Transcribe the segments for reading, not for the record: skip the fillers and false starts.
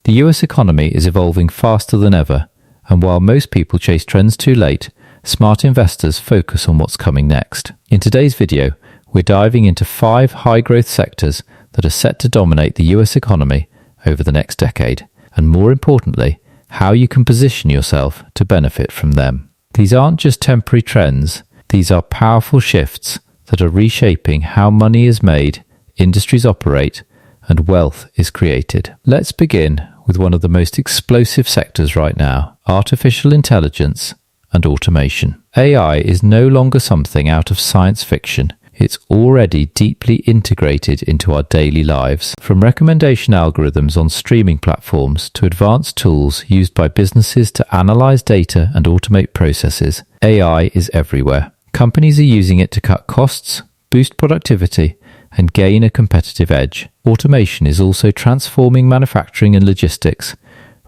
The US economy is evolving faster than ever, and while most people chase trends too late, smart investors focus on what's coming next. In today's video, we're diving into 5 high-growth sectors that are set to dominate the US economy over the next decade, and more importantly, how you can position yourself to benefit from them. These aren't just temporary trends, these are powerful shifts that are reshaping how money is made, industries operate, and wealth is created. Let's begin with one of the most explosive sectors right now, artificial intelligence and automation. AI is no longer something out of science fiction. It's already deeply integrated into our daily lives. From recommendation algorithms on streaming platforms to advanced tools used by businesses to analyze data and automate processes, AI is everywhere. Companies are using it to cut costs, boost productivity, and gain a competitive edge. Automation is also transforming manufacturing and logistics,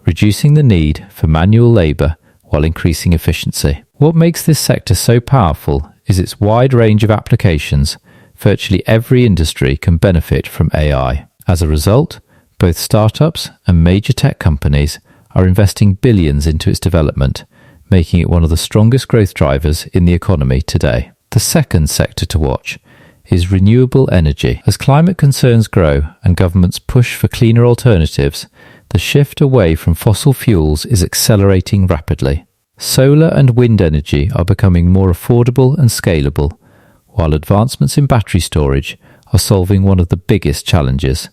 reducing the need for manual labor while increasing efficiency. What makes this sector so powerful is its wide range of applications. Virtually every industry can benefit from AI. As a result, both startups and major tech companies are investing billions into its development, making it one of the strongest growth drivers in the economy today. The second sector to watch is renewable energy. As climate concerns grow and governments push for cleaner alternatives, the shift away from fossil fuels is accelerating rapidly. Solar and wind energy are becoming more affordable and scalable, while advancements in battery storage are solving one of the biggest challenges: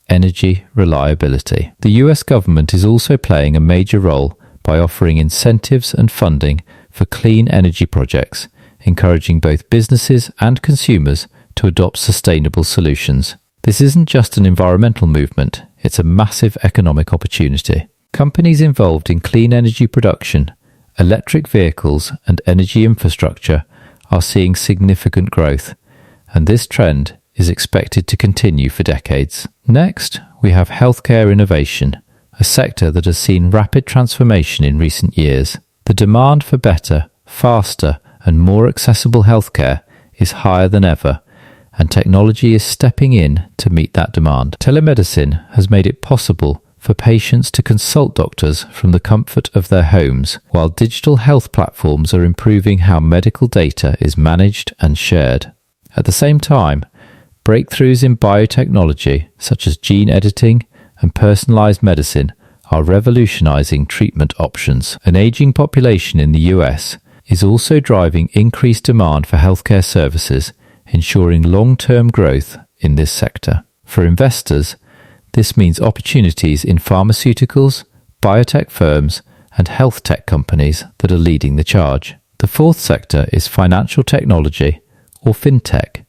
energy reliability. The US government is also playing a major role by offering incentives and funding for clean energy projects, encouraging both businesses and consumers to adopt sustainable solutions. This isn't just an environmental movement, it's a massive economic opportunity. Companies involved in clean energy production, electric vehicles, and energy infrastructure are seeing significant growth, and this trend is expected to continue for decades. Next, we have healthcare innovation, a sector that has seen rapid transformation in recent years. The demand for better, faster, and more accessible healthcare is higher than ever, and technology is stepping in to meet that demand. Telemedicine has made it possible for patients to consult doctors from the comfort of their homes, while digital health platforms are improving how medical data is managed and shared. At the same time, breakthroughs in biotechnology, such as gene editing and personalized medicine, are revolutionizing treatment options. An aging population in the US is also driving increased demand for healthcare services, ensuring long-term growth in this sector. For investors, this means opportunities in pharmaceuticals, biotech firms, and health tech companies that are leading the charge. The fourth sector is financial technology, or fintech,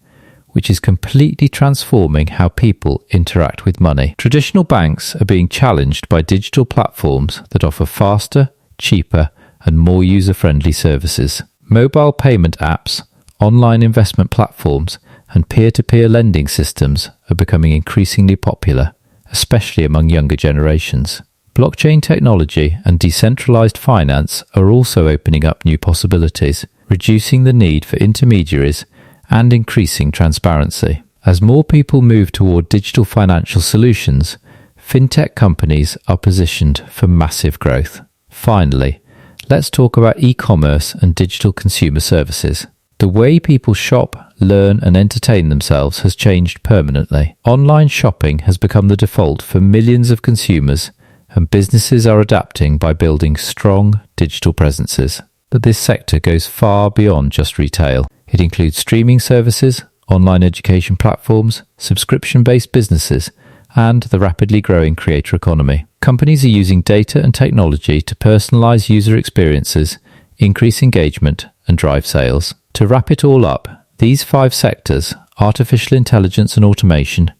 which is completely transforming how people interact with money. Traditional banks are being challenged by digital platforms that offer faster, cheaper, and more user-friendly services. Mobile payment apps, online investment platforms, and peer-to-peer lending systems are becoming increasingly popular, especially among younger generations. Blockchain technology and decentralized finance are also opening up new possibilities, reducing the need for intermediaries and increasing transparency. As more people move toward digital financial solutions, fintech companies are positioned for massive growth. Finally, let's talk about e-commerce and digital consumer services. The way people shop, learn, and entertain themselves has changed permanently. Online shopping has become the default for millions of consumers, and businesses are adapting by building strong digital presences. But this sector goes far beyond just retail. It includes streaming services, online education platforms, subscription-based businesses, and the rapidly growing creator economy. Companies are using data and technology to personalize user experiences, increase engagement, and drive sales. To wrap it all up, these 5 sectors, artificial intelligence and automation,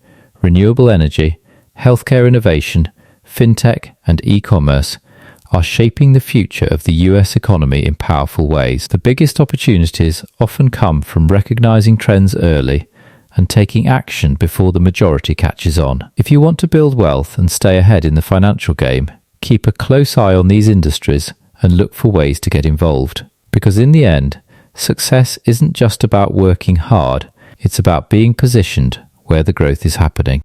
renewable energy, healthcare innovation, fintech, and e-commerce, are shaping the future of the US economy in powerful ways. The biggest opportunities often come from recognizing trends early and taking action before the majority catches on. If you want to build wealth and stay ahead in the financial game, keep a close eye on these industries and look for ways to get involved. Because in the end, success isn't just about working hard, it's about being positioned where the growth is happening.